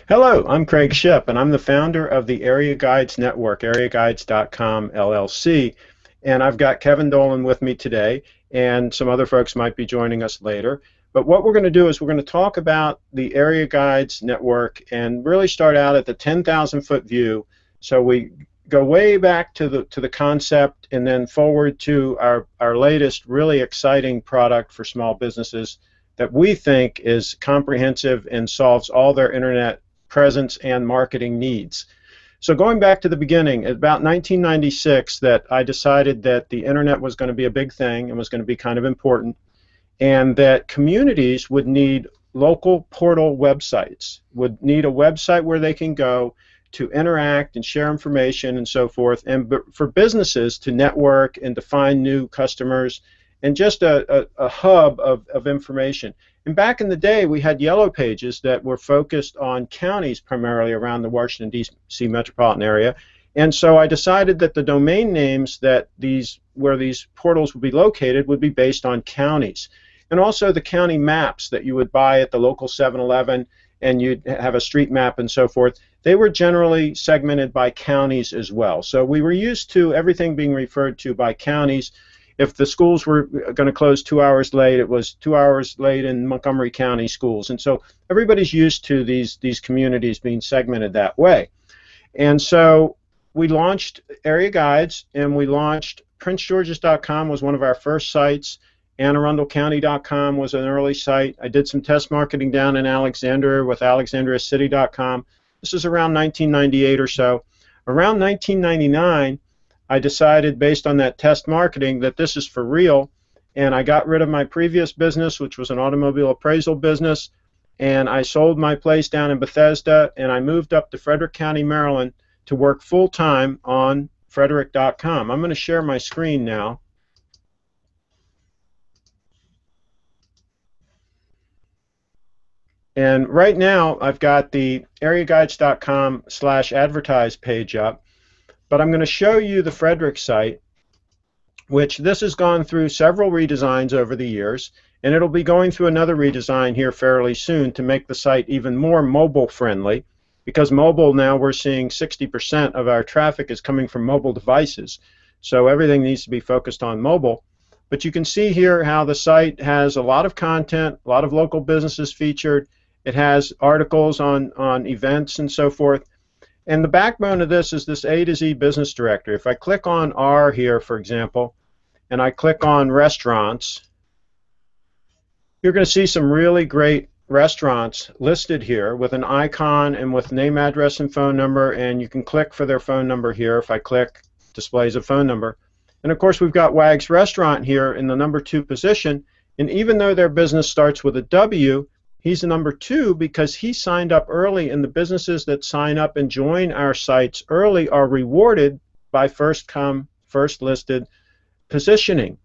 Hello, I'm Craig Shipp, and I'm the founder of the Area Guides Network, areaguides.com LLC. And I've got Kevin Dolan with me today, and some other folks might be joining us later. But what we're going to do is we're going to talk about the Area Guides Network and really start out at the 10,000-foot view. So we go way back to the concept and then forward to our latest really exciting product for small businesses that we think is comprehensive and solves all their internet presence and marketing needs. So going back to the beginning, about 1996, that I decided that the internet was going to be a big thing and was going to be kind of important, and that communities would need local portal websites, would need a website where they can go to interact and share information and so forth, and for businesses to network and to find new customers, and just a hub of information. And back in the day, we had yellow pages that were focused on counties primarily around the Washington, D.C. metropolitan area. And so I decided that the domain names that where these portals would be located would be based on counties. And also the county maps that you would buy at the local 7-Eleven, and you'd have a street map and so forth. They were generally segmented by counties as well. So we were used to everything being referred to by counties. If the schools were going to close 2 hours late, it was 2 hours late in Montgomery County schools. And so everybody's used to these communities being segmented that way. And so we launched Area Guides, and we launched PrinceGeorge's.com was one of our first sites. AnneArundelCounty.com was an early site. I did some test marketing down in Alexandria with AlexandriaCity.com. This is around 1998 or so. Around 1999, I decided, based on that test marketing, that this is for real, and I got rid of my previous business, which was an automobile appraisal business, and I sold my place down in Bethesda, and I moved up to Frederick County, Maryland, to work full-time on Frederick.com. I'm going to share my screen now. And right now, I've got the areaguides.com/advertise page up. But I'm going to show you the Frederick site, which this has gone through several redesigns over the years, and it'll be going through another redesign here fairly soon to make the site even more mobile friendly, because mobile now we're seeing 60% of our traffic is coming from mobile devices. So everything needs to be focused on mobile. But you can see here how the site has a lot of content, a lot of local businesses featured. It has articles on events and so forth. And the backbone of this is this A to Z business directory. If I click on R here, for example, and I click on restaurants, you're going to see some really great restaurants listed here with an icon and with name, address, and phone number, and you can click for their phone number here. If I click, displays a phone number. And of course, we've got Wag's Restaurant here in the #2 position, and even though their business starts with a W, he's the #2 because he signed up early, and the businesses that sign up and join our sites early are rewarded by first come, first listed positioning.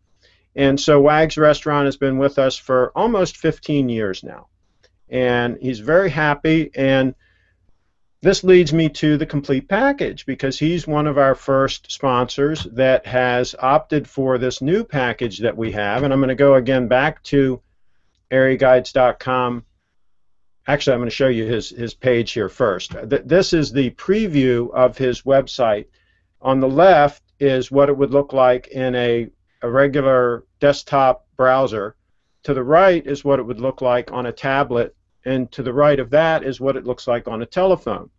And so Wag's Restaurant has been with us for almost 15 years now. And he's very happy, and this leads me to the complete package, because he's one of our first sponsors that has opted for this new package that we have. And I'm going to go again back to areaguides.com. Actually, I'm going to show you his page here first. This is the preview of his website. On the left is what it would look like in a regular desktop browser. To the right is what it would look like on a tablet, and to the right of that is what it looks like on a telephone.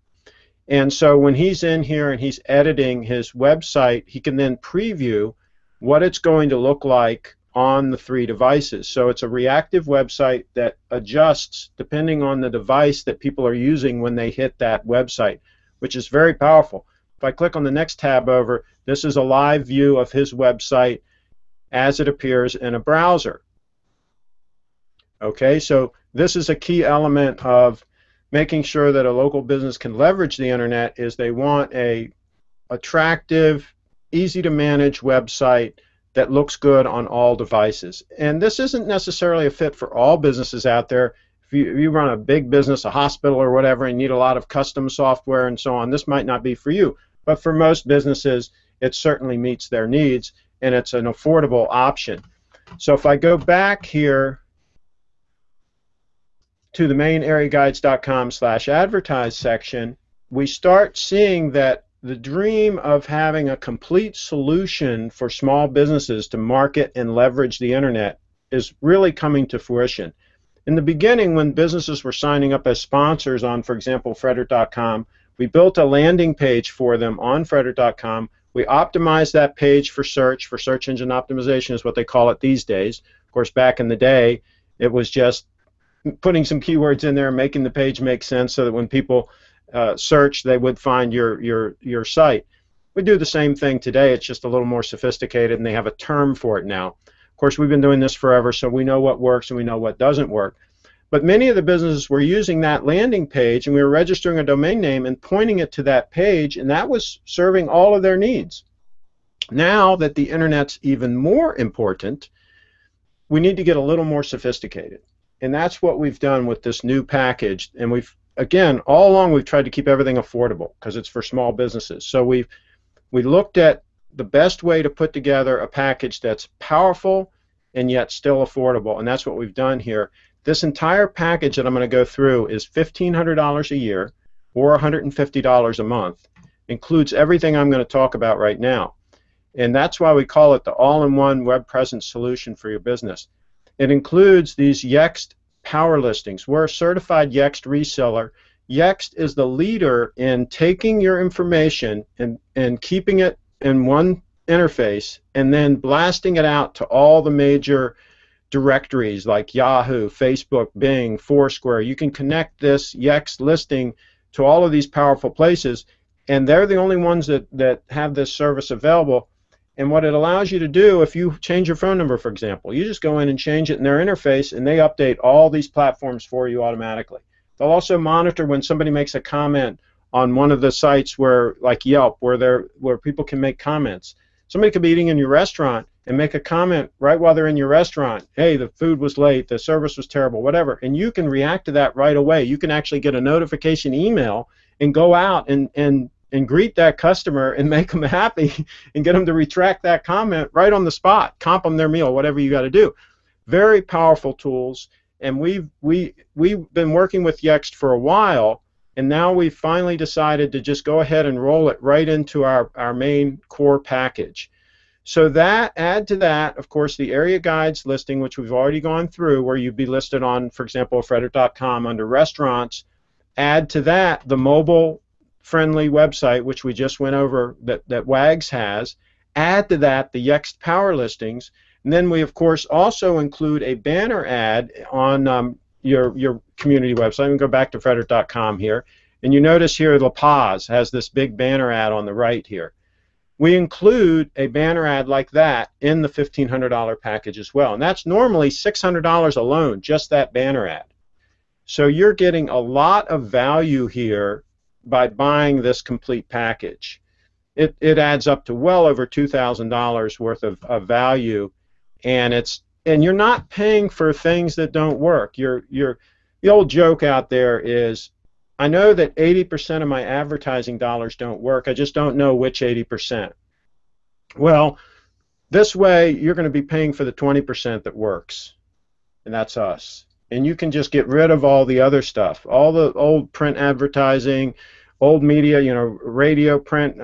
And so when he's in here and he's editing his website, he can then preview what it's going to look like on the 3 devices. So it's a reactive website that adjusts depending on the device that people are using when they hit that website, which is very powerful. If I click on the next tab over, this is a live view of his website as it appears in a browser. Okay, so this is a key element of making sure that a local business can leverage the internet, is they want a attractive, easy to manage website that looks good on all devices. And this isn't necessarily a fit for all businesses out there. If you run a big business, a hospital or whatever, and need a lot of custom software and so on, this might not be for you. But for most businesses, it certainly meets their needs, and it's an affordable option. So if I go back here to the main areaguides.com/advertise section, we start seeing that the dream of having a complete solution for small businesses to market and leverage the internet is really coming to fruition. In the beginning, when businesses were signing up as sponsors on, for example, Frederick.com, we built a landing page for them on Frederick.com. We optimized that page for search engine optimization is what they call it these days. Of course, back in the day, it was just putting some keywords in there and making the page make sense so that when people search, they would find your site. We do the same thing today. It's just a little more sophisticated, and they have a term for it now. Of course, we've been doing this forever, so we know what works and we know what doesn't work. But many of the businesses were using that landing page, and we were registering a domain name and pointing it to that page, and that was serving all of their needs. Now that the internet's even more important, we need to get a little more sophisticated. And that's what we've done with this new package. And we've, again, all along we've tried to keep everything affordable because it's for small businesses. So we looked at the best way to put together a package that's powerful and yet still affordable, and that's what we've done here. This entire package that I'm going to go through is $1,500 a year or $150 a month. Includes everything I'm going to talk about right now. And that's why we call it the all-in-one web presence solution for your business. It includes these Yext power listings. We're a certified Yext reseller. Yext is the leader in taking your information and keeping it in one interface and then blasting it out to all the major directories like Yahoo, Facebook, Bing, Foursquare. You can connect this Yext listing to all of these powerful places, and they're the only ones that have this service available. And what it allows you to do, if you change your phone number, for example, you just go in and change it in their interface, and they update all these platforms for you automatically. They'll also monitor when somebody makes a comment on one of the sites where, like Yelp, where people can make comments. Somebody could be eating in your restaurant and make a comment right while they're in your restaurant. Hey, the food was late, the service was terrible, whatever. And you can react to that right away. You can actually get a notification email and go out and greet that customer and make them happy and get them to retract that comment right on the spot, comp them their meal, whatever you got to do. Very powerful tools, and we've been working with Yext for a while, and now we've finally decided to just go ahead and roll it right into our main core package. So add to that, of course, the area guides listing, which we've already gone through, where you'd be listed on, for example, Frederick.com under restaurants. Add to that the mobile-friendly website, which we just went over, that WAGS has. Add to that the Yext power listings. And then we, of course, also include a banner ad on your community website. I'm going to go back to Frederick.com here. And you notice here La Paz has this big banner ad on the right here. We include a banner ad like that in the $1,500 package as well. And that's normally $600 alone, just that banner ad. So you're getting a lot of value here by buying this complete package. It adds up to well over $2,000 worth of value, and you're not paying for things that don't work. The old joke out there is, I know that 80% of my advertising dollars don't work. I just don't know which 80%. Well, this way you're going to be paying for the 20% that works, and that's us. And you can just get rid of all the other stuff, all the old print advertising, old media, radio, print,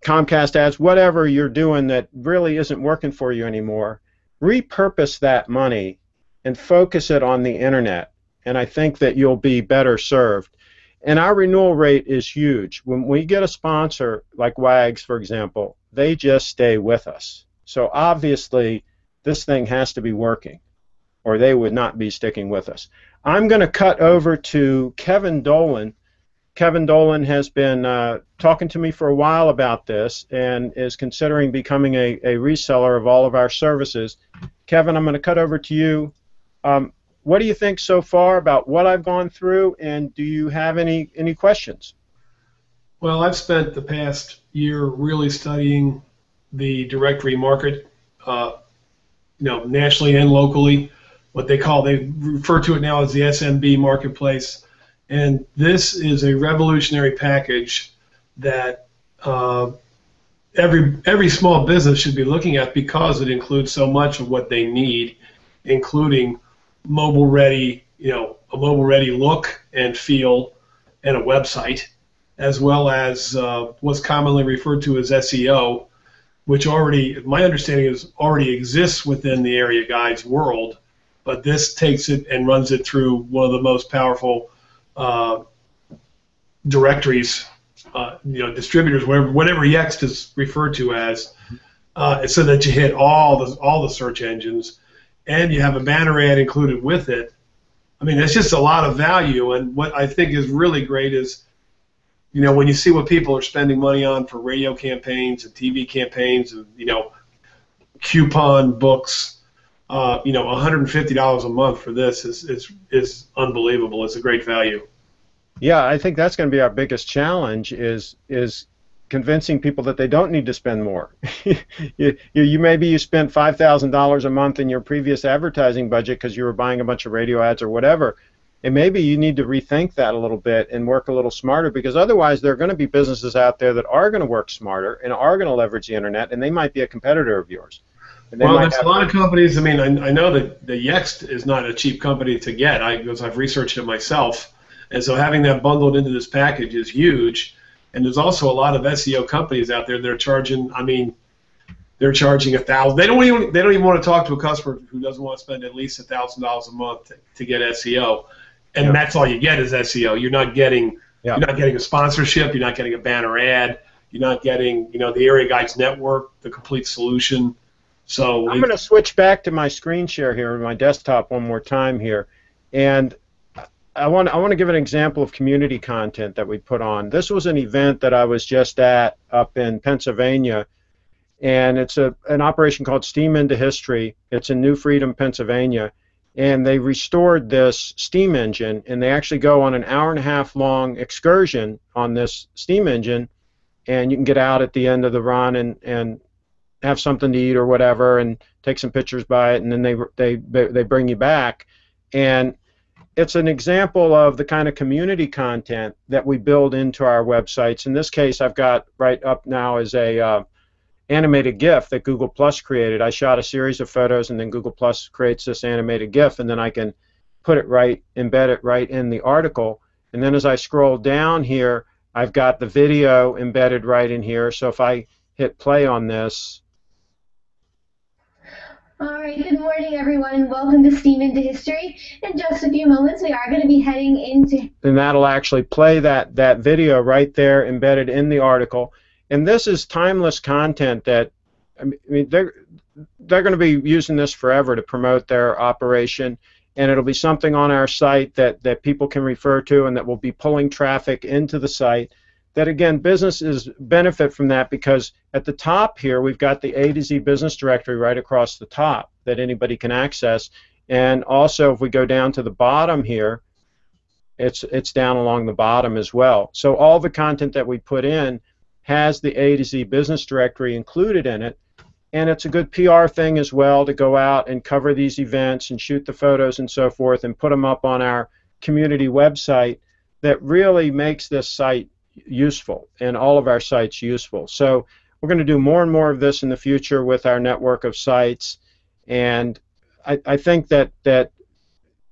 Comcast ads, whatever you're doing that really isn't working for you anymore. Repurpose that money and focus it on the internet, and I think that you'll be better served. And our renewal rate is huge. When we get a sponsor like WAGS, for example, they just stay with us. So obviously this thing has to be working, or they would not be sticking with us. I'm going to cut over to Kevin Dolan. Kevin Dolan has been talking to me for a while about this and is considering becoming a reseller of all of our services. Kevin, I'm going to cut over to you. What do you think so far about what I've gone through, and do you have any questions? Well, I've spent the past year really studying the directory market, nationally and locally. They refer to it now as the SMB marketplace. And this is a revolutionary package that every small business should be looking at, because it includes so much of what they need, including mobile-ready, a mobile-ready look and feel and a website, as well as what's commonly referred to as SEO, which my understanding is already exists within the Area Guides world, but this takes it and runs it through one of the most powerful directories, distributors, whatever Yext is referred to as, so that you hit all the search engines, and you have a banner ad included with it. I mean, it's just a lot of value, and what I think is really great is, when you see what people are spending money on for radio campaigns and TV campaigns, and coupon books, $150 a month for this is unbelievable. It's a great value. Yeah, I think that's going to be our biggest challenge is convincing people that they don't need to spend more. Maybe you spent $5,000 a month in your previous advertising budget because you were buying a bunch of radio ads or whatever, and maybe you need to rethink that a little bit and work a little smarter, because otherwise there are going to be businesses out there that are going to work smarter and are going to leverage the internet, and they might be a competitor of yours. Well, there's a lot of companies. I mean, I know that the Yext is not a cheap company to get, because I've researched it myself, and so having that bundled into this package is huge. And there's also a lot of SEO companies out there that are charging. I mean, they're charging $1,000. They don't even want to talk to a customer who doesn't want to spend at least $1,000 a month to get SEO, and that's all you get is SEO. You're not getting a sponsorship. You're not getting a banner ad. You're not getting the Area Guides Network, the complete solution. So I'm going to switch back to my screen share here on my desktop one more time here, and I want to give an example of community content that we put on. This was an event that I was just at up in Pennsylvania, and it's an operation called Steam into History. It's in New Freedom, Pennsylvania, and they restored this steam engine, and they actually go on an hour-and-a-half long excursion on this steam engine, and you can get out at the end of the run and have something to eat or whatever, and take some pictures by it, and then they bring you back. And it's an example of the kind of community content that we build into our websites. In this case, I've got right up now is a animated GIF that Google Plus created. I shot a series of photos, and then Google Plus creates this animated GIF, and then I can embed it right in the article. And then as I scroll down here, I've got the video embedded right in here. So if I hit play on this. All right, good morning, everyone, and welcome to Steam into History. In just a few moments, we are going to be heading into... And that'll actually play that video right there embedded in the article. And this is timeless content that, I mean, they're going to be using this forever to promote their operation, and it'll be something on our site that people can refer to, and that will be pulling traffic into the site. That, again, businesses benefit from that, because at the top here we've got the A to Z business directory right across the top that anybody can access, and also if we go down to the bottom here, it's down along the bottom as well. So all the content that we put in has the A to Z business directory included in it, and it's a good PR thing as well to go out and cover these events and shoot the photos and so forth and put them up on our community website. That really makes this site useful, and all of our sites useful. So we're going to do more and more of this in the future with our network of sites, and I think that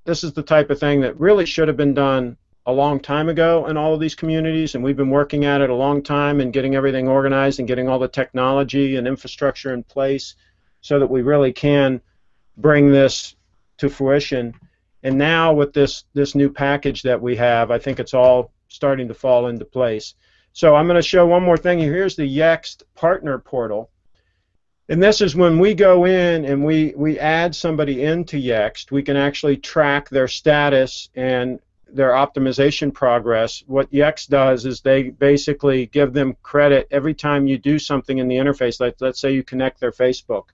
this is the type of thing that really should have been done a long time ago in all of these communities, and we've been working at it a long time and getting everything organized and getting all the technology and infrastructure in place so that we really can bring this to fruition. And now with this new package that we have, I think it's all starting to fall into place. So I'm going to show one more thing here. Here's the Yext partner portal, and this is when we go in and we add somebody into Yext, we can actually track their status and their optimization progress. What Yext does is they basically give them credit every time you do something in the interface. Like, let's say you connect their Facebook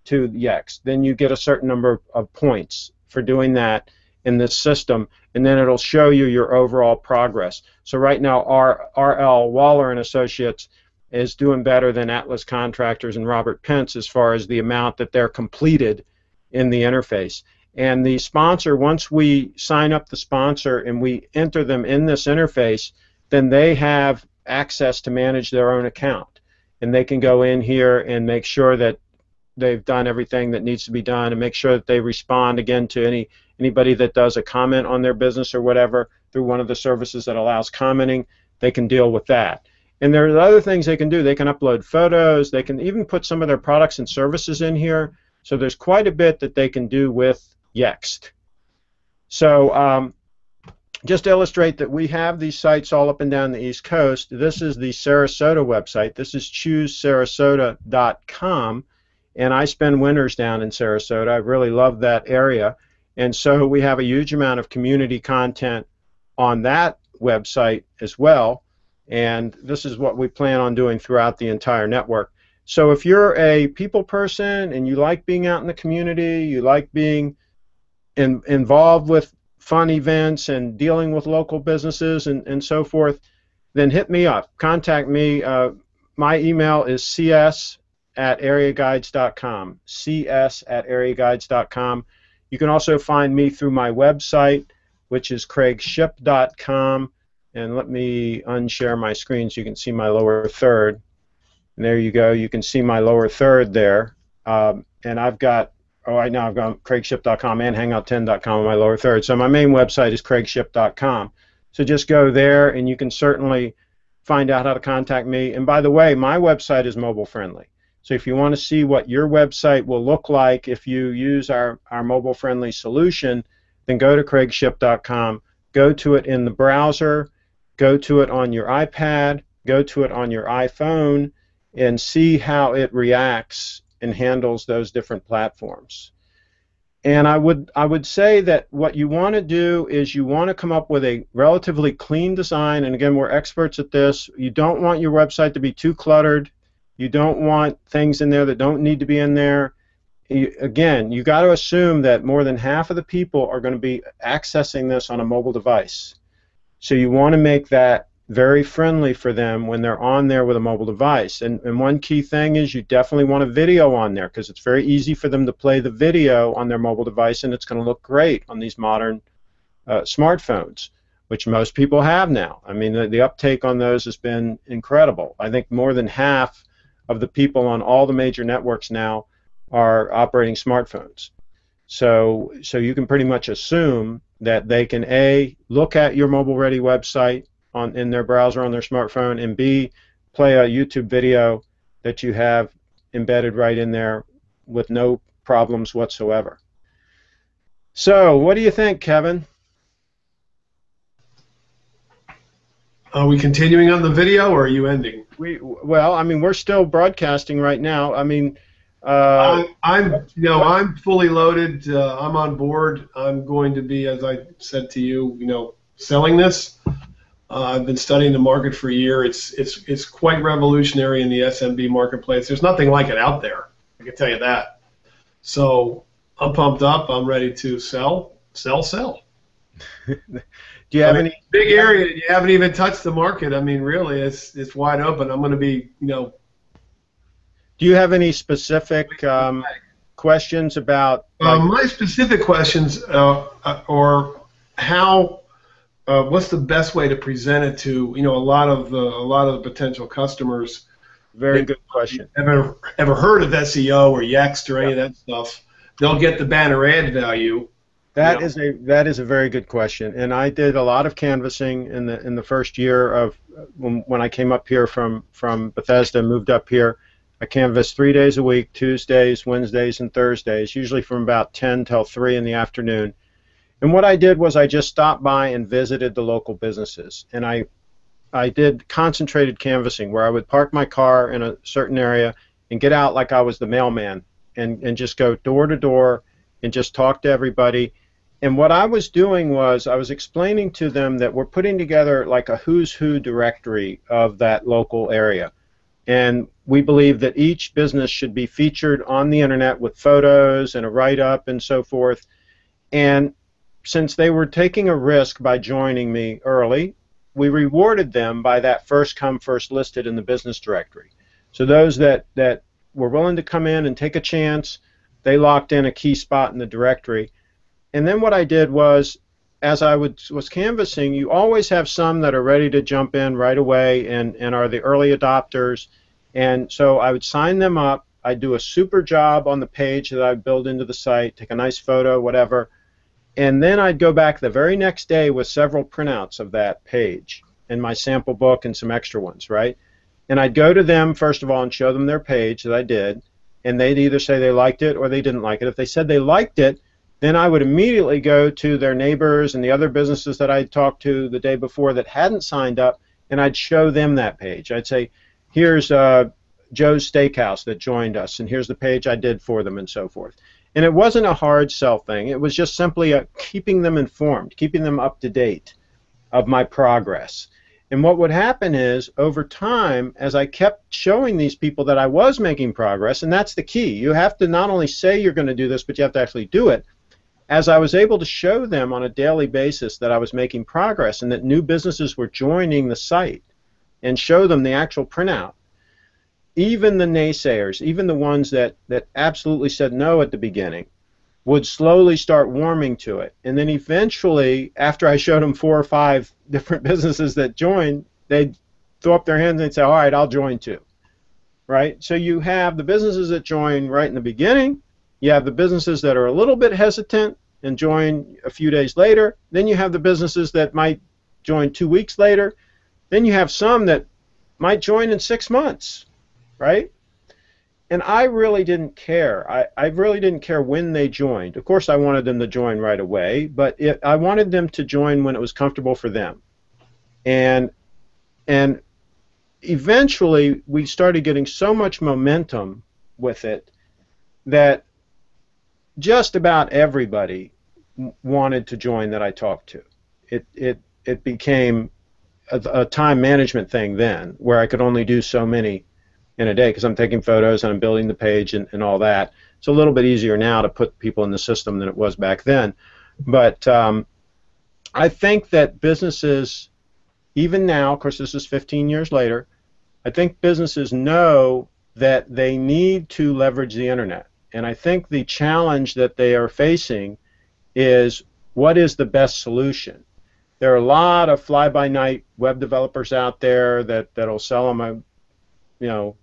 to Yext, then you get a certain number of points for doing that in this system, and then it'll show you your overall progress. So right now, R.L. Waller and Associates is doing better than Atlas Contractors and Robert Pence as far as the amount that they're completed in the interface. And the sponsor, once we sign up the sponsor and we enter them in this interface, then they have access to manage their own account. And they can go in here and make sure that they've done everything that needs to be done, and make sure that they respond again to anybody that does a comment on their business or whatever through one of the services that allows commenting. They can deal with that. And there are other things they can do. They can upload photos. They can even put some of their products and services in here. So there's quite a bit that they can do with Yext. So just to illustrate that we have these sites all up and down the East Coast. This is the Sarasota website. This is choosesarasota.com, and I spend winters down in Sarasota. I really love that area, and so we have a huge amount of community content on that website as well, and this is what we plan on doing throughout the entire network. So if you're a people person and you like being out in the community, you like being involved with fun events and dealing with local businesses and so forth, then hit me up. Contact me. My email is cs@areaguides.com, cs@areaguides.com. You can also find me through my website, which is CraigShipp.com. And let me unshare my screen so you can see my lower third. And there you go. You can see my lower third there. And I've got, right now I've got CraigShipp.com and Hangout10.com on my lower third. So my main website is CraigShipp.com. So just go there, and you can certainly find out how to contact me. And by the way, my website is mobile friendly. So if you want to see what your website will look like if you use our mobile friendly solution, then go to CraigShipp.com, go to it in the browser, go to it on your iPad, go to it on your iPhone, and see how it reacts and handles those different platforms. And I would say that what you want to do is you want to come up with a relatively clean design, and again, we're experts at this. You don't want your website to be too cluttered. You don't want things in there that don't need to be in there. Again, you got to assume that more than half of the people are going to be accessing this on a mobile device. So you want to make that very friendly for them when they're on there with a mobile device. And one key thing is you definitely want a video on there, because it's very easy for them to play the video on their mobile device, and it's going to look great on these modern smartphones, which most people have now. I mean, the uptake on those has been incredible. I think more than half of the people on all the major networks now are operating smartphones. So you can pretty much assume that they can A, look at your mobile-ready website in their browser on their smartphone, and B, play a YouTube video that you have embedded right in there with no problems whatsoever. So what do you think, Kevin? Are we continuing on the video, or are you ending? Well, I mean, we're still broadcasting right now. I mean, I'm fully loaded. I'm on board. I'm going to be, as I said to you, selling this. I've been studying the market for a year. It's quite revolutionary in the SMB marketplace. There's nothing like it out there. I can tell you that. So I'm pumped up. I'm ready to sell. Do you have any big area? You haven't even touched the market. I mean, really, it's wide open. I'm going to be, Do you have any specific questions about? My specific questions are how. What's the best way to present it to a lot of the potential customers? Very good question. Ever heard of SEO or Yext or any of that stuff? They'll get the banner ad value. That is a very good question, and I did a lot of canvassing in the first year of when I came up here from Bethesda, moved up here. I canvassed 3 days a week, Tuesdays, Wednesdays, and Thursdays, usually from about 10 till 3 in the afternoon. And what I did was I just stopped by and visited the local businesses, and I did concentrated canvassing where I would park my car in a certain area and get out like I was the mailman and just go door to door and just talk to everybody. And what I was doing was I was explaining to them that we're putting together like a who's who directory of that local area. And we believe that each business should be featured on the internet with photos and a write-up and so forth. And since they were taking a risk by joining me early, we rewarded them by that first come, first listed in the business directory. So those that were willing to come in and take a chance, they locked in a key spot in the directory. And then what I did was, as I was canvassing, you always have some that are ready to jump in right away and are the early adopters. And so I would sign them up. I'd do a super job on the page that I'd build into the site, take a nice photo, whatever, and then I'd go back the very next day with several printouts of that page and my sample book and some extra ones, right? And I'd go to them, first of all, and show them their page that I did, and they'd either say they liked it or they didn't like it. If they said they liked it, then I would immediately go to their neighbors and the other businesses that I'd talked to the day before that hadn't signed up, and I'd show them that page. I'd say, here's Joe's Steakhouse that joined us, and here's the page I did for them, and so forth. And it wasn't a hard sell thing. It was just simply keeping them informed, keeping them up to date of my progress. And what would happen is, over time, as I kept showing these people that I was making progress, and that's the key. You have to not only say you're going to do this, but you have to actually do it. As I was able to show them on a daily basis that I was making progress and that new businesses were joining the site and show them the actual printout, even the naysayers, even the ones that absolutely said no at the beginning, would slowly start warming to it. And then eventually, after I showed them 4 or 5 different businesses that joined, they'd throw up their hands and say, all right, I'll join too. Right? So you have the businesses that join right in the beginning. You have the businesses that are a little bit hesitant and join a few days later. Then you have the businesses that might join 2 weeks later. Then you have some that might join in 6 months, right? And I really didn't care. I really didn't care when they joined. Of course, I wanted them to join right away, but I wanted them to join when it was comfortable for them. And eventually, we started getting so much momentum with it that just about everybody wanted to join that I talked to. It became a time management thing then, where I could only do so many in a day because I'm taking photos and I'm building the page and all that. It's a little bit easier now to put people in the system than it was back then. But I think that businesses, even now, of course this is 15 years later, I think businesses know that they need to leverage the internet. And I think the challenge that they are facing is, what is the best solution? There are a lot of fly-by-night web developers out there that'll sell them a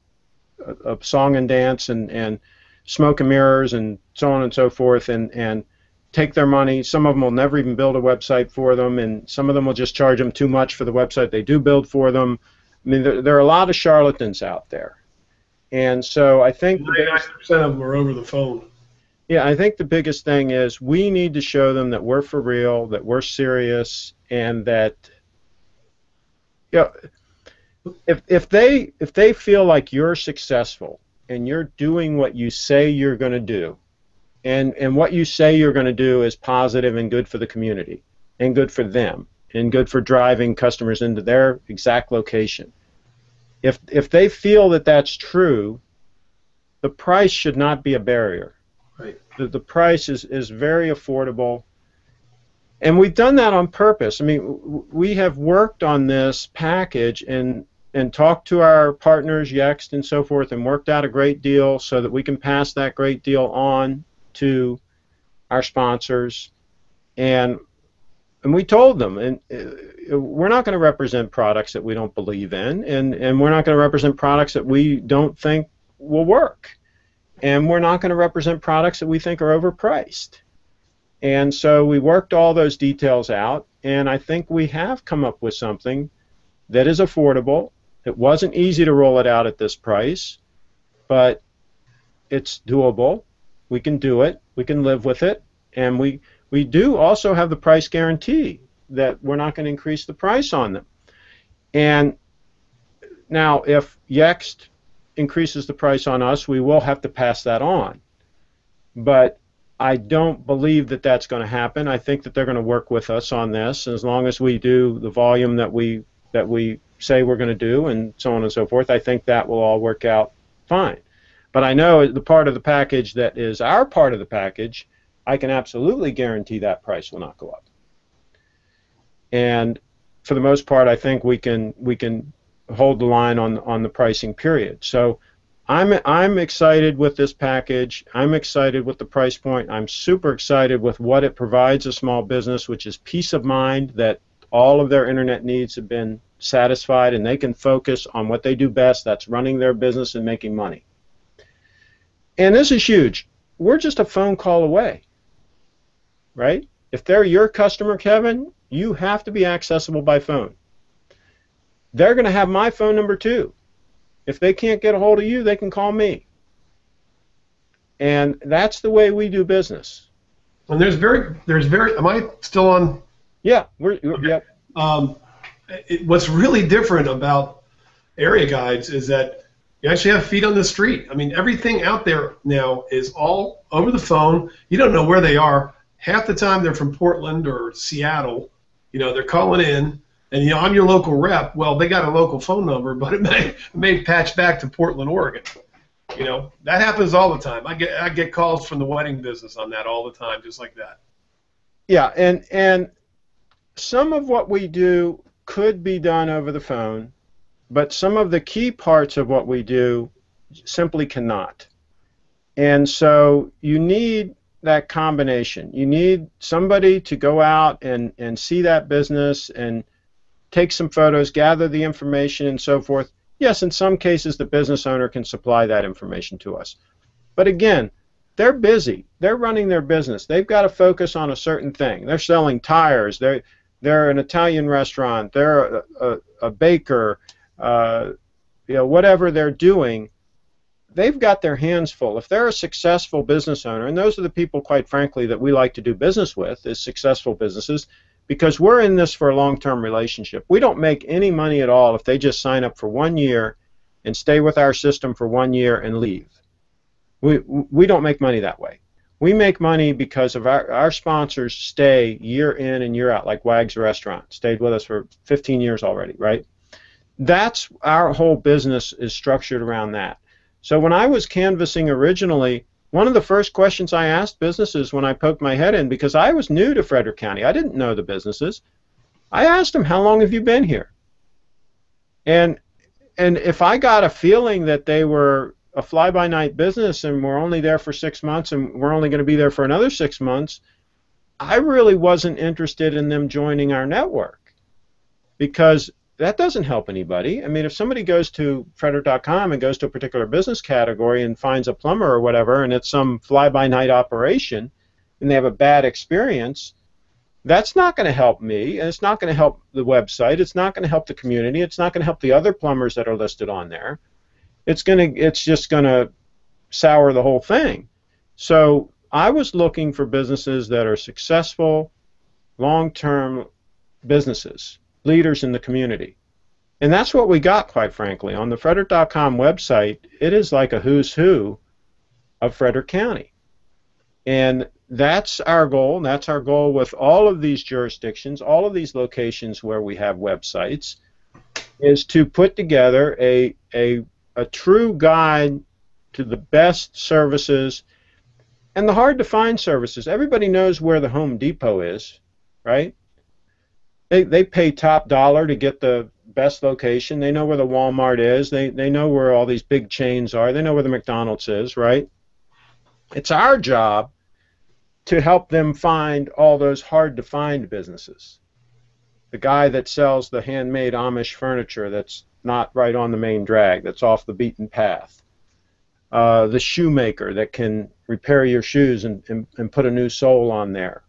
song and dance and smoke and mirrors and so on and so forth, and take their money. Some of them will never even build a website for them, and some of them will just charge them too much for the website they do build for them. I mean, there are a lot of charlatans out there. And so I think 99% of them are over the phone. Yeah, I think the biggest thing is we need to show them that we're for real, that we're serious, and that, you know, if they feel like you're successful and you're doing what you say you're going to do, and what you say you're going to do is positive and good for the community and good for them and good for driving customers into their exact location. If they feel that that's true, the price should not be a barrier. Right. The price is very affordable, and we've done that on purpose. I mean, we have worked on this package and talked to our partners, Yext and so forth, and worked out a great deal so that we can pass that great deal on to our sponsors. And we told them, and we're not going to represent products that we don't believe in, and we're not going to represent products that we don't think will work, and we're not going to represent products that we think are overpriced. And so we worked all those details out, and I think we have come up with something that is affordable. It wasn't easy to roll it out at this price, but it's doable. We can do it. We can live with it, and we do also have the price guarantee that we're not going to increase the price on them. And now, if Yext increases the price on us, we will have to pass that on. But I don't believe that that's going to happen. I think that they're going to work with us on this, as long as we do the volume that we say we're going to do, and so on and so forth. I think that will all work out fine. But I know the part of the package that is our part of the package, I can absolutely guarantee that price will not go up. And for the most part, I think we can hold the line on the pricing period. So I'm excited with this package. I'm excited with the price point. I'm super excited with what it provides a small business, which is peace of mind that all of their internet needs have been satisfied and they can focus on what they do best. That's running their business and making money. And this is huge. We're just a phone call away, right? If they're your customer, Kevin, you have to be accessible by phone. They're going to have my phone number too. If they can't get a hold of you, they can call me. And that's the way we do business. And am I still on? Yeah, okay. What's really different about area guides is that you actually have feet on the street. I mean, everything out there now is all over the phone. You don't know where they are. Half the time they're from Portland or Seattle. They're calling in, and I'm your local rep. Well, they got a local phone number, but it may patch back to Portland, Oregon. That happens all the time. I get calls from the wedding business on that all the time, just like that. Yeah, and some of what we do could be done over the phone, but some of the key parts of what we do simply cannot. And so you need that combination. You need somebody to go out and see that business and take some photos, gather the information, and so forth. Yes, in some cases the business owner can supply that information to us. But again, they're busy. They're running their business. They've got to focus on a certain thing. They're selling tires. They're an Italian restaurant. They're a baker. Whatever they're doing, they've got their hands full. If they're a successful business owner, and those are the people, quite frankly, that we like to do business with, is successful businesses, because we're in this for a long-term relationship. We don't make any money at all if they just sign up for 1 year and stay with our system for 1 year and leave. We don't make money that way. We make money because of our sponsors stay year in and year out, like Wag's Restaurant, stayed with us for 15 years already, right? That's our whole business is structured around that. So when I was canvassing originally, one of the first questions I asked businesses when I poked my head in, because I was new to Frederick County, I didn't know the businesses, I asked them, how long have you been here? And if I got a feeling that they were a fly-by-night business and we're only there for 6 months and we're only going to be there for another 6 months, I really wasn't interested in them joining our network, because that doesn't help anybody. I mean, if somebody goes to Frederick.com and goes to a particular business category and finds a plumber or whatever, and it's some fly-by-night operation, and they have a bad experience, that's not going to help me, and it's not going to help the website. It's not going to help the community. It's not going to help the other plumbers that are listed on there. It's just going to sour the whole thing. So I was looking for businesses that are successful, long-term businesses, leaders in the community. And that's what we got, quite frankly. On the Frederick.com website, it is like a who's who of Frederick County. And that's our goal, and that's our goal with all of these jurisdictions, all of these locations where we have websites, is to put together a true guide to the best services and the hard-to-find services. Everybody knows where the Home Depot is, right? They pay top dollar to get the best location. They know where the Walmart is. They know where all these big chains are. They know where the McDonald's is, right? It's our job to help them find all those hard-to-find businesses. The guy that sells the handmade Amish furniture that's not right on the main drag, that's off the beaten path. The shoemaker that can repair your shoes and put a new sole on there.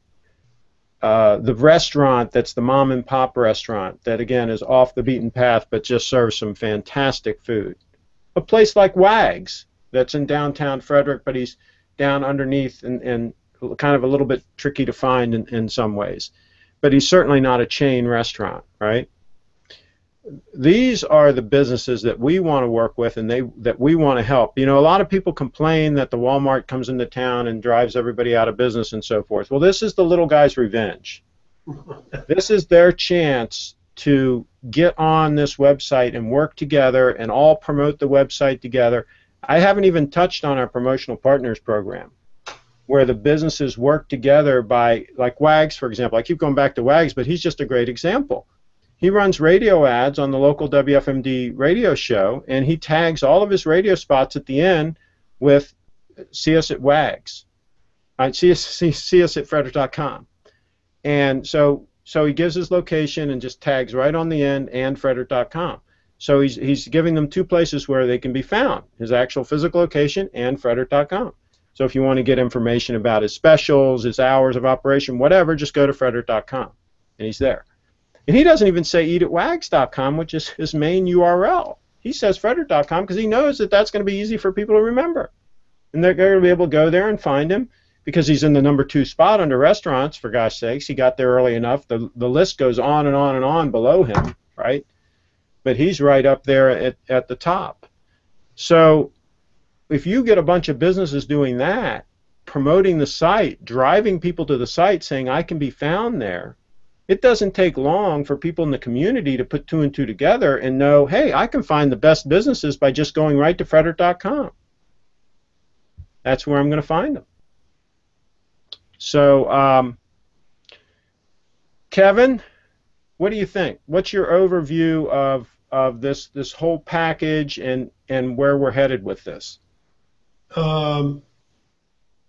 The restaurant that's the mom and pop restaurant that, again, is off the beaten path but just serves some fantastic food. A place like Wag's that's in downtown Frederick, but he's down underneath and kind of a little bit tricky to find in some ways. But he's certainly not a chain restaurant, right? These are the businesses that we want to work with and that we want to help. You know, a lot of people complain that the Walmart comes into town and drives everybody out of business and so forth. Well, this is the little guy's revenge. This is their chance to get on this website and work together and all promote the website together. I haven't even touched on our promotional partners program, where the businesses work together by, like Wags, for example. I keep going back to Wags, but he's just a great example. He runs radio ads on the local WFMD radio show, and he tags all of his radio spots at the end with "See us at Wags," see us at Frederick.com, and so he gives his location and just tags right on the end and Frederick.com. So he's giving them two places where they can be found, his actual physical location and Frederick.com. So if you want to get information about his specials, his hours of operation, whatever, just go to Frederick.com, and he's there. And he doesn't even say eatitwags.com, which is his main URL. He says Frederick.com because he knows that that's going to be easy for people to remember. And they're going to be able to go there and find him because he's in the #2 spot under restaurants, for gosh sakes. He got there early enough. The list goes on and on and on below him, right? But he's right up there at the top. So if you get a bunch of businesses doing that, promoting the site, driving people to the site saying I can be found there, it doesn't take long for people in the community to put 2 and 2 together and know, hey, I can find the best businesses by just going right to Frederick.com. That's where I'm going to find them. So, Kevin, what do you think? What's your overview of this whole package and where we're headed with this? Well,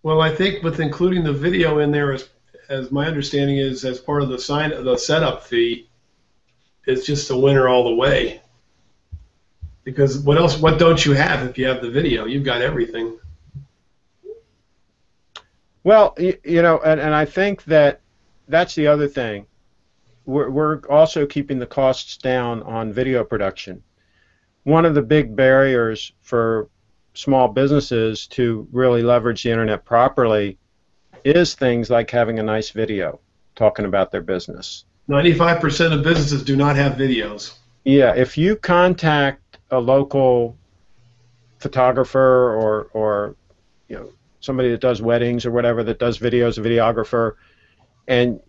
I think with including the video in there, as my understanding is, as part of the setup fee, it's just a winner all the way. Because what don't you have if you have the video? You've got everything. Well, you know, and I think that's the other thing. We're also keeping the costs down on video production. One of the big barriers for small businesses to really leverage the internet properly is things like having a nice video talking about their business. 95% of businesses do not have videos. Yeah, if you contact a local photographer or you know, somebody that does weddings or whatever that does videos, a videographer, and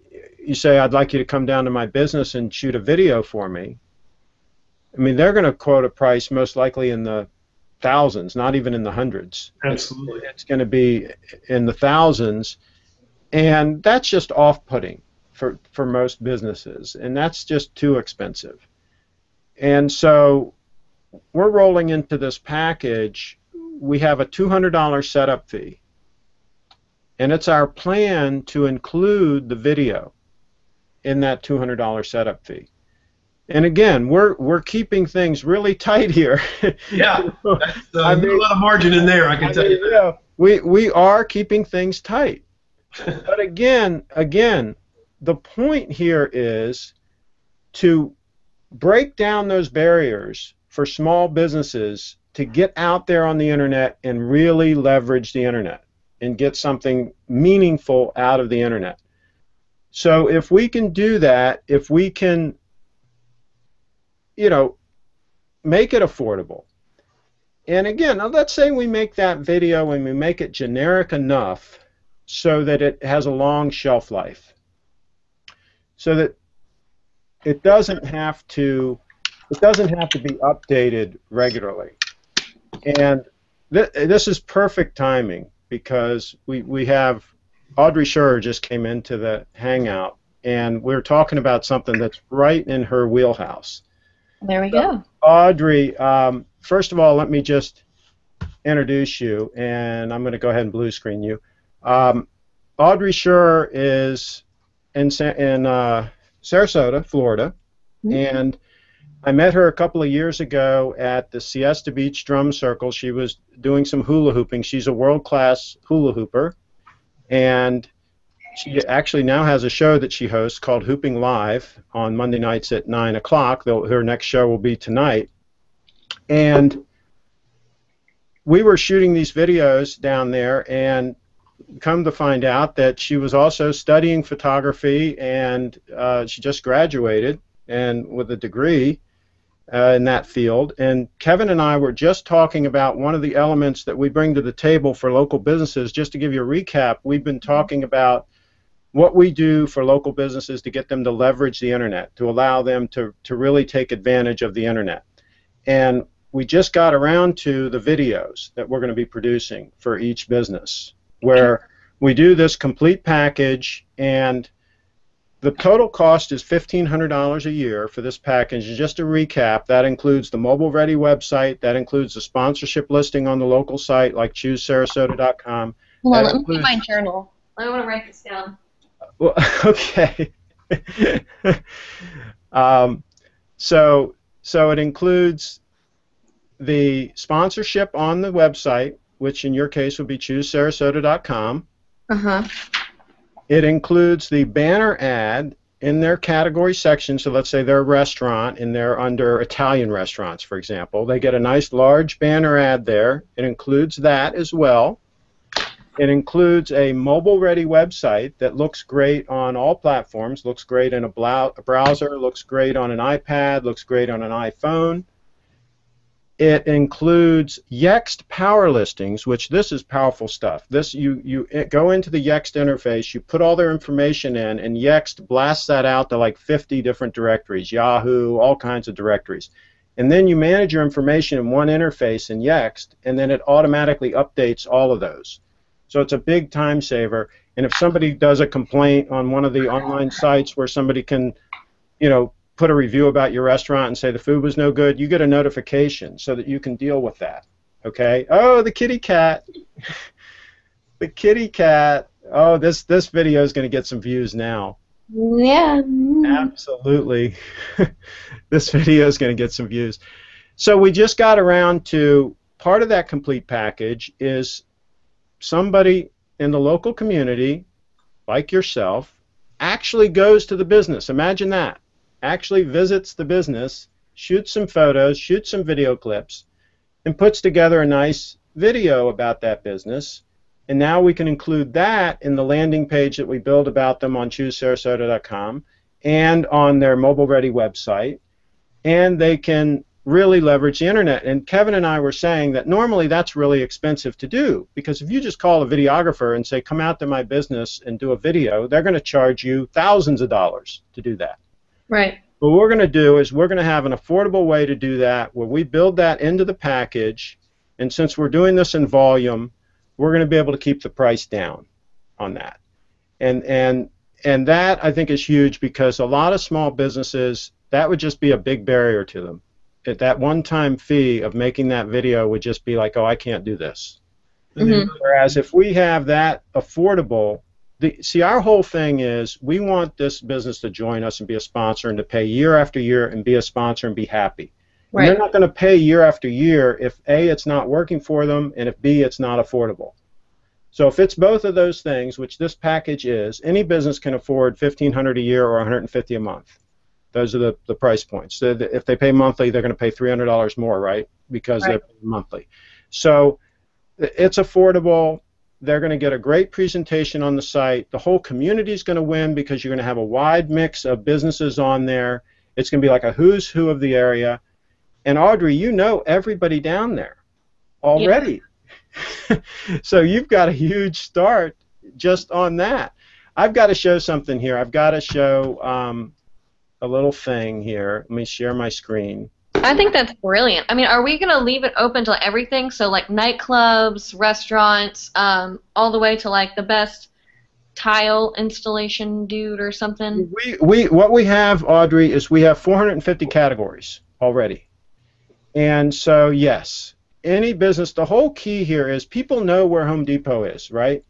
you say, I'd like you to come down to my business and shoot a video for me, I mean, they're going to quote a price most likely in the thousands, not even in the hundreds. Absolutely. It's going to be in the thousands, and that's just off-putting for most businesses, and that's just too expensive. And so we're rolling into this package. We have a $200 setup fee, and it's our plan to include the video in that $200 setup fee. And again, we're keeping things really tight here. Yeah, that's, I mean, a lot of margin in there, I can tell you. Yeah, we are keeping things tight. But again, the point here is to break down those barriers for small businesses to get out there on the internet and really leverage the internet and get something meaningful out of the internet. So if we can do that, if we can, you know, make it affordable. And again, let's say we make that video and we make it generic enough so that it has a long shelf life, so that it doesn't have to be updated regularly. And this is perfect timing because we have Audrey Scherer just came into the Hangout, and we're talking about something that's right in her wheelhouse. There we go. Audrey, first of all, let me just introduce you, and I'm going to go ahead and blue screen you. Audrey Scherer is in Sarasota, Florida, and I met her a couple of years ago at the Siesta Beach Drum Circle. She was doing some hula hooping. She's a world-class hula hooper, and she actually now has a show that she hosts called Hooping Live on Monday nights at 9 o'clock. Her next show will be tonight. And we were shooting these videos down there, and come to find out that she was also studying photography, and she just graduated and with a degree in that field. And Kevin and I were just talking about one of the elements that we bring to the table for local businesses. Just to give you a recap, we've been talking about what we do for local businesses to get them to leverage the internet, to allow them to really take advantage of the internet. And we just got around to the videos that we're going to be producing for each business, where we do this complete package, and the total cost is $1,500 a year for this package. And just to recap, that includes the mobile-ready website, that includes the sponsorship listing on the local site like ChooseSarasota.com. Hold on, let me get my journal. I want to write this down. Well, okay. So So it includes the sponsorship on the website, which in your case would be choosesarasota.com. Uh-huh. It includes the banner ad in their category section. So let's say they're a restaurant and they're under Italian restaurants, for example. They get a nice large banner ad there. It includes that as well. It includes a mobile-ready website that looks great on all platforms, looks great in a browser, looks great on an iPad, looks great on an iPhone. It includes Yext power listings, which this is powerful stuff. This you go into the Yext interface, you put all their information in, and Yext blasts that out to like 50 different directories, Yahoo, all kinds of directories. And then you manage your information in one interface in Yext, and then it automatically updates all of those. So it's a big time saver. And if somebody does a complaint on one of the online sites where somebody can, put a review about your restaurant and say the food was no good, you get a notification so that you can deal with that. Okay? Oh, the kitty cat. The kitty cat. Oh, this video is going to get some views now. Yeah. Absolutely. This video is going to get some views. So we just got around to part of that complete package is somebody in the local community, like yourself, actually goes to the business. Imagine that. Actually visits the business, shoots some photos, shoots some video clips, and puts together a nice video about that business. And now we can include that in the landing page that we build about them on choosesarasota.com and on their mobile-ready website. And they can really leverage the internet. And Kevin and I were saying that normally that's really expensive to do, because if you just call a videographer and say, come out to my business and do a video, they're going to charge you thousands of dollars to do that. Right. What we're going to do is we're going to have an affordable way to do that where we build that into the package, and since we're doing this in volume, we're going to be able to keep the price down on that. And that, I think, is huge, because a lot of small businesses, that would just be a big barrier to them. That one-time fee of making that video would just be like, oh, I can't do this. Mm-hmm. Whereas if we have that affordable, see, our whole thing is we want this business to join us and be a sponsor and to pay year after year and be a sponsor and be happy. Right. And they're not going to pay year after year if A, it's not working for them, and if B, it's not affordable. So if it's both of those things, which this package is, any business can afford $1,500 a year or $150 a month. Those are the price points. So if they pay monthly, they're going to pay $300 more, right? Because they're paying monthly. So it's affordable. They're going to get a great presentation on the site. The whole community is going to win because you're going to have a wide mix of businesses on there. It's going to be like a who's who of the area. And Audrey, you know everybody down there already. Yeah. So you've got a huge start just on that. I've got to show something here. I've got to show a little thing here. Let me share my screen. I think that's brilliant. I mean, are we going to leave it open to everything? So like nightclubs, restaurants, all the way to like the best tile installation dude or something? What we have, Audrey, is we have 450 categories already. And so, yes, any business, the whole key here is people know where Home Depot is, right?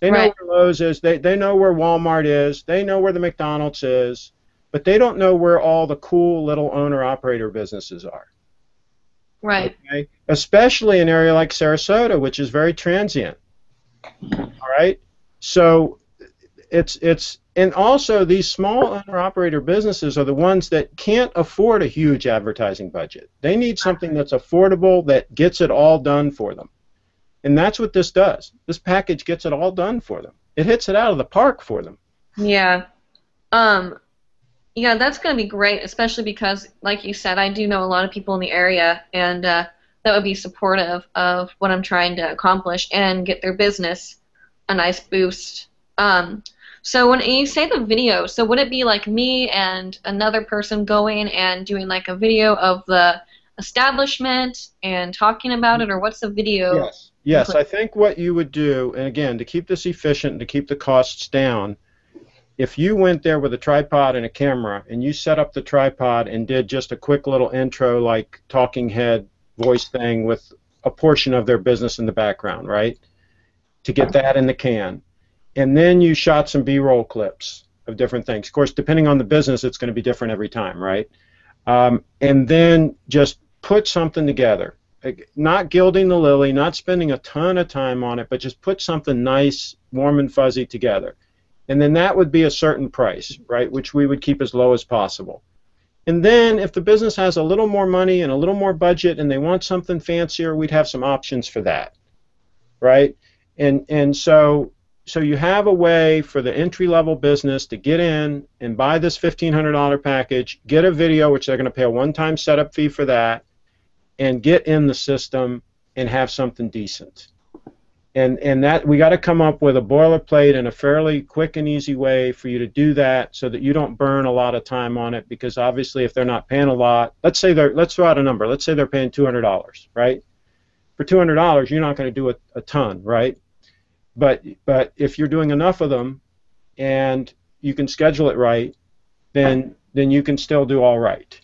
They know where Lowe's is. They know where Walmart is. They know where the McDonald's is. But they don't know where all the cool little owner-operator businesses are. Right. Okay? Especially in an area like Sarasota, which is very transient. All right? So and also these small owner-operator businesses are the ones that can't afford a huge advertising budget. They need something that's affordable that gets it all done for them. And that's what this does. This package gets it all done for them. It hits it out of the park for them. Yeah. Yeah, that's going to be great, especially because, like you said, I do know a lot of people in the area, and that would be supportive of what I'm trying to accomplish and get their business a nice boost. So when you say the video, so would it be like me and another person going and doing like a video of the establishment and talking about it, or what's the video? Yes. I think what you would do, and again, to keep this efficient and to keep the costs down, if you went there with a tripod and a camera and you set up the tripod and did just a quick little intro like talking head voice thing with a portion of their business in the background, right, to get that in the can, and then you shot some B-roll clips of different things. Of course, depending on the business, it's going to be different every time, right? and then just put something together. Not gilding the lily, not spending a ton of time on it, but just put something nice, warm and fuzzy together. And then that would be a certain price, right, which we would keep as low as possible. And then if the business has a little more money and a little more budget and they want something fancier, we'd have some options for that, right? And so you have a way for the entry-level business to get in and buy this $1,500 package, get a video, which they're going to pay a one-time setup fee for that, and get in the system and have something decent. And that we got to come up with a boilerplate and a fairly quick and easy way for you to do that so that you don't burn a lot of time on it, because obviously if they're not paying a lot, let's throw out a number. Let's say they're paying $200, right? For $200, you're not going to do a ton, right? But if you're doing enough of them and you can schedule it right, then you can still do all right.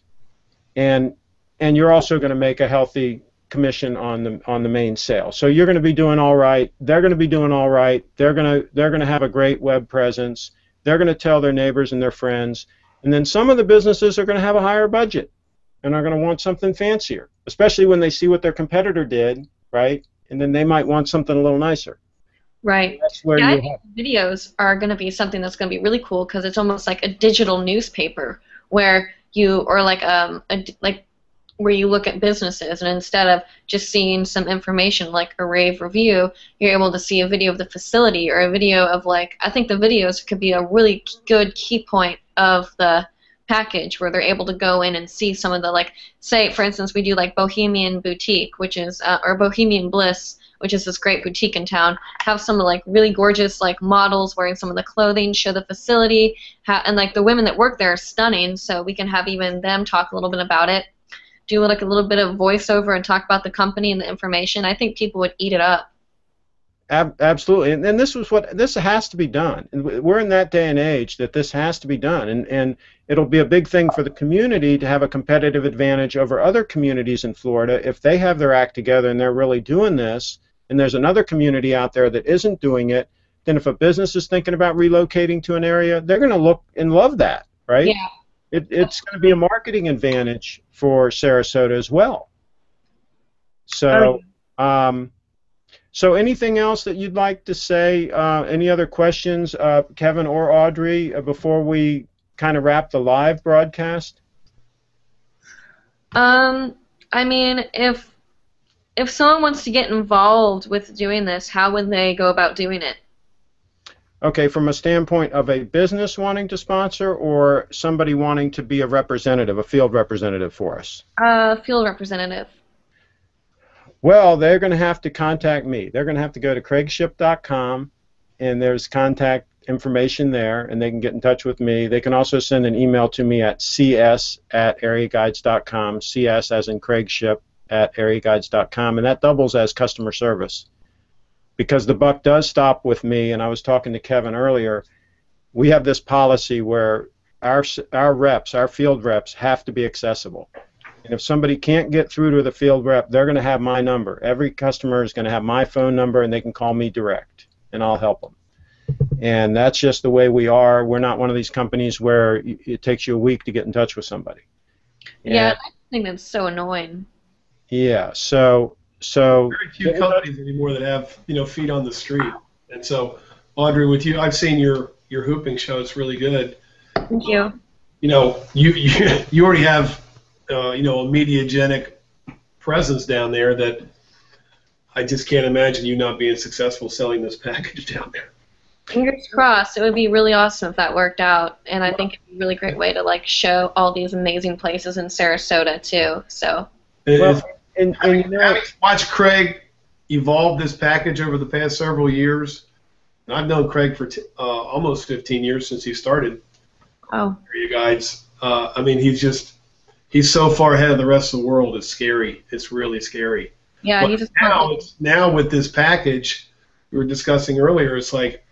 And you're also going to make a healthy commission on the main sale. So you're going to be doing all right. They're going to be doing all right. They're going to have a great web presence. They're going to tell their neighbors and their friends. And then some of the businesses are going to have a higher budget and are going to want something fancier, especially when they see what their competitor did, right? And then they might want something a little nicer. Right. That's where I think videos are going to be something that's going to be really cool, because it's almost like a digital newspaper where where you look at businesses, and instead of just seeing some information like a rave review, you're able to see a video of the facility or a video of, like, I think the videos could be a really good key point of the package where they're able to go in and see some of the, like, say for instance we do like Bohemian Boutique, which is or Bohemian Bliss, which is this great boutique in town, have some like really gorgeous like models wearing some of the clothing, show the facility, and like the women that work there are stunning, so we can have even them talk a little bit about it, do like a little bit of voiceover and talk about the company and the information. I think people would eat it up. Absolutely, and this has to be done. And we're in that day and age that this has to be done, and it'll be a big thing for the community to have a competitive advantage over other communities in Florida if they have their act together and they're really doing this. And there's another community out there that isn't doing it. Then if a business is thinking about relocating to an area, they're going to look and love that, right? Yeah. It's going to be a marketing advantage for Sarasota as well. So, so anything else that you'd like to say? Any other questions, Kevin or Audrey, before we kind of wrap the live broadcast? I mean, if someone wants to get involved with doing this, how would they go about doing it? Okay, from a standpoint of a business wanting to sponsor or somebody wanting to be a representative, a field representative for us? Field representative. Well, they're going to have to contact me. They're going to have to go to CraigShipp.com, and there's contact information there, and they can get in touch with me. They can also send an email to me at cs@areaguides.com, cs as in CraigShipp @areaguides.com, and that doubles as customer service. Because the buck does stop with me, and I was talking to Kevin earlier, we have this policy where our reps, our field reps, have to be accessible. And if somebody can't get through to the field rep, they're going to have my number. Every customer is going to have my phone number, and they can call me direct, and I'll help them. And that's just the way we are. We're not one of these companies where it takes you a week to get in touch with somebody. Yeah, I think that's so annoying. Yeah, so very few companies anymore that have feet on the street. And so, Audrey, with you, I've seen your hooping show. It's really good. Thank you. You already have a mediagenic presence down there that I just can't imagine you not being successful selling this package down there. Fingers crossed. It would be really awesome if that worked out, and I think it'd be a really great way to like show all these amazing places in Sarasota too. So. And having watched Craig evolve this package over the past several years, and I've known Craig for almost 15 years since he started. Oh. Area Guides. I mean, he's so far ahead of the rest of the world. It's scary. It's really scary. Yeah. But now with this package we were discussing earlier, it's like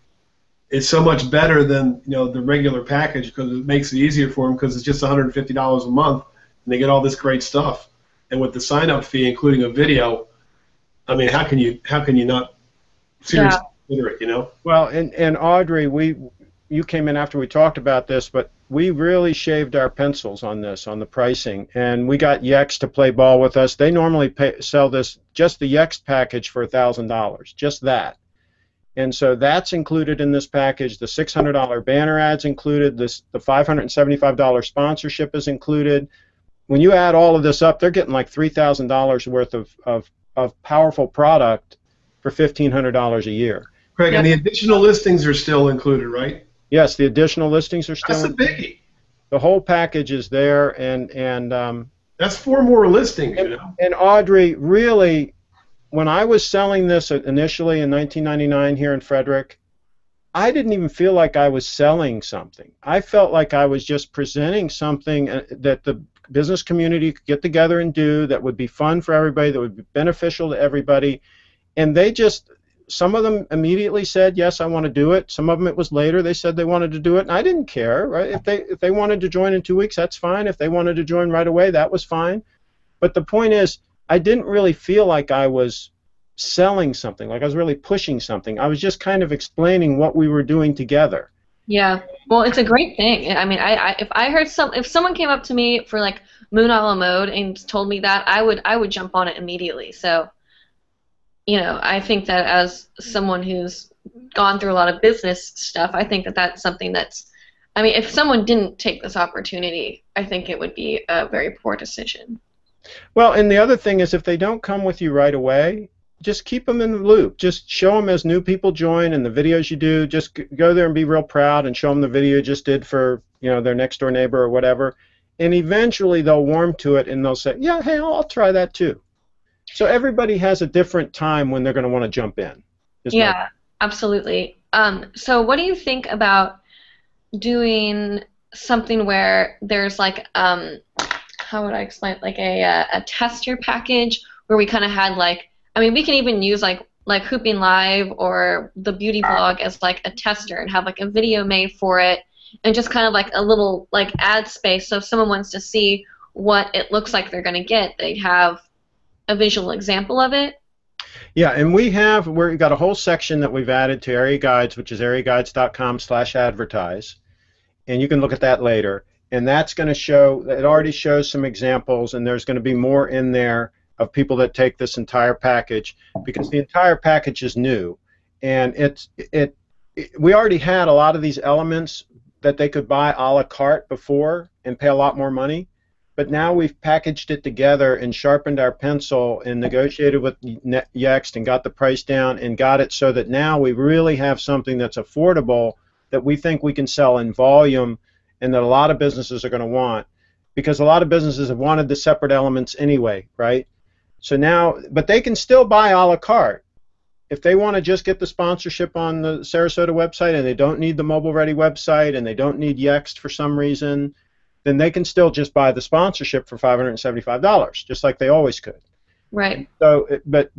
it's so much better than the regular package because it makes it easier for them because it's just $150 a month and they get all this great stuff. And with the sign-up fee, including a video, I mean, how can you not seriously consider it? Well, and Audrey, you came in after we talked about this, but we really shaved our pencils on this, on the pricing, and we got Yext to play ball with us. They normally sell this, just the Yext package, for $1,000, just that. And so that's included in this package. The $600 banner ads included. The $575 sponsorship is included. When you add all of this up, they're getting like $3,000 worth of powerful product for $1,500 a year. Craig, and the additional listings are still included, right? Yes, the additional listings are still. That's a biggie. The whole package is there, and that's 4 more listings, you know. And Audrey, really, when I was selling this initially in 1999 here in Frederick, I didn't even feel like I was selling something. I felt like I was just presenting something that the business community could get together and do, that would be fun for everybody, that would be beneficial to everybody. And they just, some of them immediately said, yes, I want to do it. Some of them, it was later, they said they wanted to do it, and I didn't care, right? If they wanted to join in 2 weeks, that's fine. If they wanted to join right away, that was fine. But the point is, I didn't really feel like I was selling something, like I was really pushing something. I was just kind of explaining what we were doing together. Yeah, well, it's a great thing. I mean, if someone came up to me for like Moon a la Mode and told me that, I would jump on it immediately. So, you know, I think that as someone who's gone through a lot of business stuff, I think that that's something that's, I mean, if someone didn't take this opportunity, I think it would be a very poor decision. Well, and the other thing is, if they don't come with you right away, just keep them in the loop. Just show them as new people join, and the videos you do, just go there and be real proud and show them the video you just did for, you know, their next door neighbor or whatever. And eventually they'll warm to it and they'll say, yeah, hey, I'll try that too. So everybody has a different time when they're going to want to jump in. Yeah, absolutely. So what do you think about doing something where there's like, how would I explain it? Like a tester package where we kind of had like, I mean, we can even use like Hooping Live or the beauty blog as like a tester and have like a video made for it, and just kind of like a little like ad space. So if someone wants to see what it looks like they're going to get, they have a visual example of it. Yeah, and we've got a whole section that we've added to Area Guides, which is areaguides.com/advertise, and you can look at that later. And that's going to show, it already shows some examples, and there's going to be more in there of people that take this entire package, because the entire package is new, and we already had a lot of these elements that they could buy a la carte before and pay a lot more money, but now we've packaged it together and sharpened our pencil and negotiated with Yext and got the price down and got it so that now we really have something that's affordable that we think we can sell in volume and that a lot of businesses are going to want, because a lot of businesses have wanted the separate elements anyway, right? So now, but they can still buy a la carte. If they want to just get the sponsorship on the Sarasota website and they don't need the mobile-ready website and they don't need Yext for some reason, then they can still just buy the sponsorship for $575, just like they always could. Right. So, but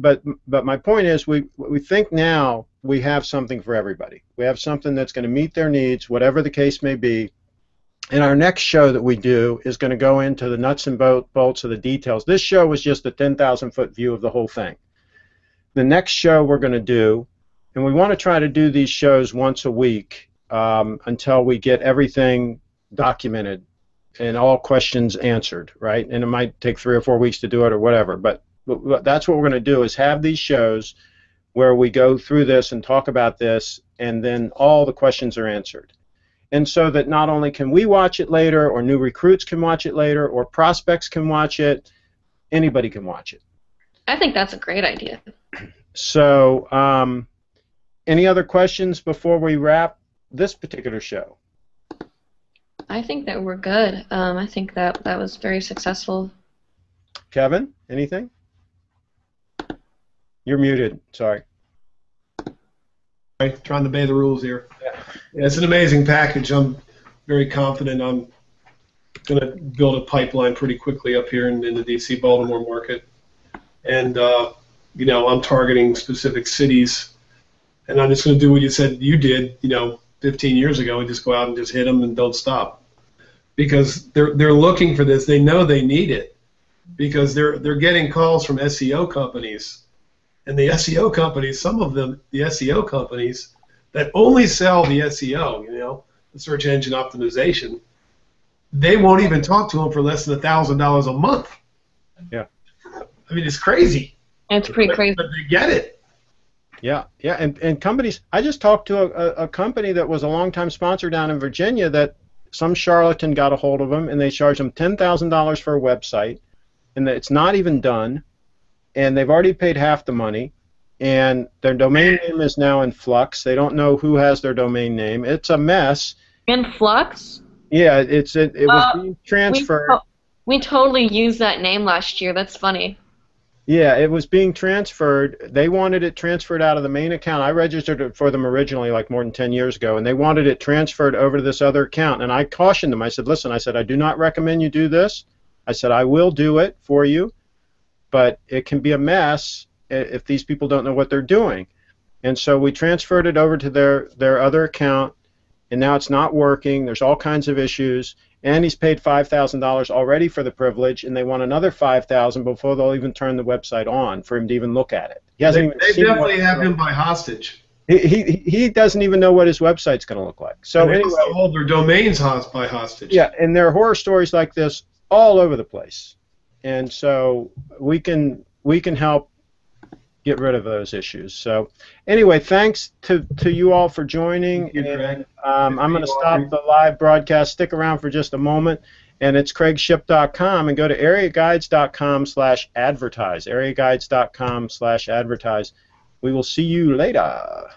my point is, we think now we have something for everybody. We have something that's going to meet their needs, whatever the case may be. And our next show that we do is going to go into the nuts and bolts of the details. This show was just a 10,000-foot view of the whole thing. The next show we're going to do, and we want to try to do these shows once a week until we get everything documented and all questions answered, right? And it might take 3 or 4 weeks to do it or whatever, but that's what we're going to do, is have these shows where we go through this and talk about this, and then all the questions are answered. And so that not only can we watch it later, or new recruits can watch it later, or prospects can watch it, anybody can watch it. I think that's a great idea. So any other questions before we wrap this particular show? I think that we're good. I think that was very successful. Kevin, anything? You're muted. Sorry. Trying to obey the rules here. Yeah, it's an amazing package. I'm very confident I'm going to build a pipeline pretty quickly up here in the D.C. Baltimore market. And, you know, I'm targeting specific cities. And I'm just going to do what you said you did, you know, 15 years ago, and just go out and just hit them and don't stop. Because they're looking for this. They know they need it. Because they're getting calls from SEO companies. And the SEO companies, some of them, the SEO companies that only sell the SEO, you know, the search engine optimization, they won't even talk to them for less than $1,000 a month. Yeah. I mean, it's crazy. It's pretty crazy. But they get it. Yeah, yeah, and companies. I just talked to a company that was a longtime sponsor down in Virginia that some charlatan got a hold of them, and they charged them $10,000 for a website, and it's not even done, and they've already paid half the money, and their domain name is now in flux. They don't know who has their domain name. It's a mess. In flux? Yeah, it was being transferred. We totally used that name last year. That's funny. Yeah, it was being transferred. They wanted it transferred out of the main account. I registered it for them originally like more than 10 years ago, and they wanted it transferred over to this other account. And I cautioned them. I said, listen, I said, I do not recommend you do this. I said, I will do it for you, but it can be a mess if these people don't know what they're doing. And so we transferred it over to their other account, and now it's not working. There's all kinds of issues. And he's paid $5,000 already for the privilege, and they want another $5,000 before they'll even turn the website on for him to even look at it. He hasn't even They seen definitely have him by hostage. He doesn't even know what his website's going to look like. So They anyway, also hold their domains by hostage. yeah, and there are horror stories like this all over the place, and so we can help get rid of those issues. So anyway, thanks to you all for joining. Thank you, Craig. I'm going to stop the live broadcast. Stick around for just a moment, and it's CraigShipp.com, and go to areaguides.com/advertise. Areaguides.com/advertise. We will see you later.